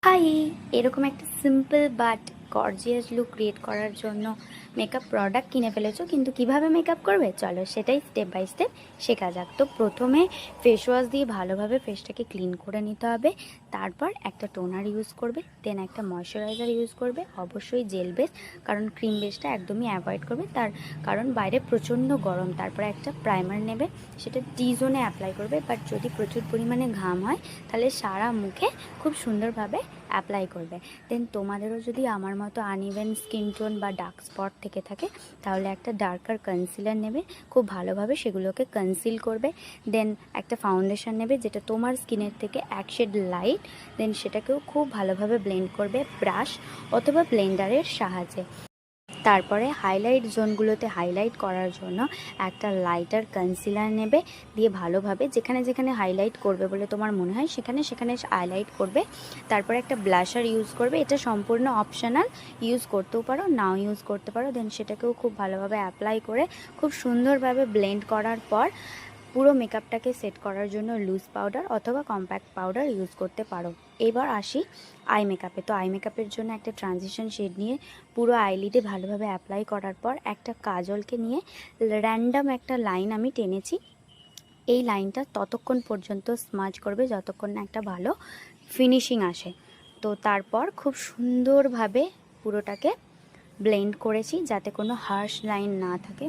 High, এরকম একটা simple but gorgeous look create করার জন্য মেকআপ প্রোডাক্ট কিনে ফেলেছো, কিন্তু কিভাবে মেকআপ করবে চলো সেটাই স্টেপ বাই স্টেপ শেখা যাক। তো প্রথমে ফেস ওয়াশ দিয়ে ভালোভাবে ফেসটাকে ক্লিন করে নিতে হবে। তারপর একটা টোনার ইউজ করবে, দেন একটা ময়শ্চারাইজার ইউজ করবে, অবশ্যই জেল বেস, কারণ ক্রিম বেসটা একদমই অ্যাভয়েড করবে, তার কারণ বাইরে প্রচণ্ড গরম। তারপরে একটা প্রাইমার নেবে, সেটা টি জোনে অ্যাপ্লাই করবে, বাট যদি প্রচুর পরিমাণে ঘাম হয় তাহলে সারা মুখে খুব সুন্দরভাবে অ্যাপ্লাই করবে। দেন তোমাদেরও যদি আমার মতো আনইভেন স্কিন টোন বা ডার্ক স্পট থেকে থাকে তাহলে একটা ডার্কার কনসিলার নেবে, খুব ভালোভাবে সেগুলোকে কনসিল করবে। দেন একটা ফাউন্ডেশন নেবে যেটা তোমার স্কিনের থেকে এক শেড লাইট, দেন সেটাকেও খুব ভালোভাবে ব্লেন্ড করবে ব্রাশ অথবা ব্লেন্ডারের সাহায্যে। তারপরে হাইলাইট জোনগুলোতে হাইলাইট করার জন্য একটা লাইটার কনসিলার নেবে, দিয়ে ভালোভাবে যেখানে যেখানে হাইলাইট করবে বলে তোমার মনে হয় সেখানে সেখানে হাইলাইট করবে। তারপরে একটা ব্লাশার ইউজ করবে, এটা সম্পূর্ণ অপশনাল, ইউজ করতেও পারো নাও ইউজ করতে পারো। দেন সেটাকেও খুব ভালোভাবে অ্যাপ্লাই করে খুব সুন্দরভাবে ব্লেন্ড করার পর পুরো মেকআপটাকে সেট করার জন্য লুজ পাউডার অথবা কম্প্যাক্ট পাউডার ইউজ করতে পারো। এবার আসি আই মেকআপে। তো আই মেকআপের জন্য একটা ট্রানজিশন শেড নিয়ে পুরো আইলিডে ভালোভাবে অ্যাপ্লাই করার পর একটা কাজলকে নিয়ে র্যান্ডম একটা লাইন আমি টেনেছি। এই লাইনটা ততক্ষণ পর্যন্ত স্মাজ করবে যতক্ষণ না একটা ভালো ফিনিশিং আসে। তো তারপর খুব সুন্দরভাবে পুরোটাকে ব্লেন্ড করেছি যাতে কোনো হার্শ লাইন না থাকে।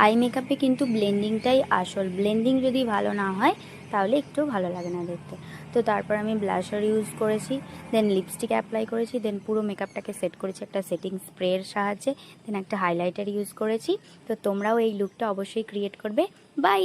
আই মেকআপে কিন্তু ব্লেন্ডিংটাই আসল, ব্লেন্ডিং যদি ভালো না হয় তাহলে একটু ভালো লাগে না দেখতে। তো তারপর আমি ব্লাশার ইউজ করেছি, দেন লিপস্টিক অ্যাপ্লাই করেছি, দেন পুরো মেকআপটাকে সেট করেছি একটা সেটিং স্প্রের সাহায্যে, দেন একটা হাইলাইটার ইউজ করেছি। তো তোমরাও এই লুকটা অবশ্যই ক্রিয়েট করবে। বাই।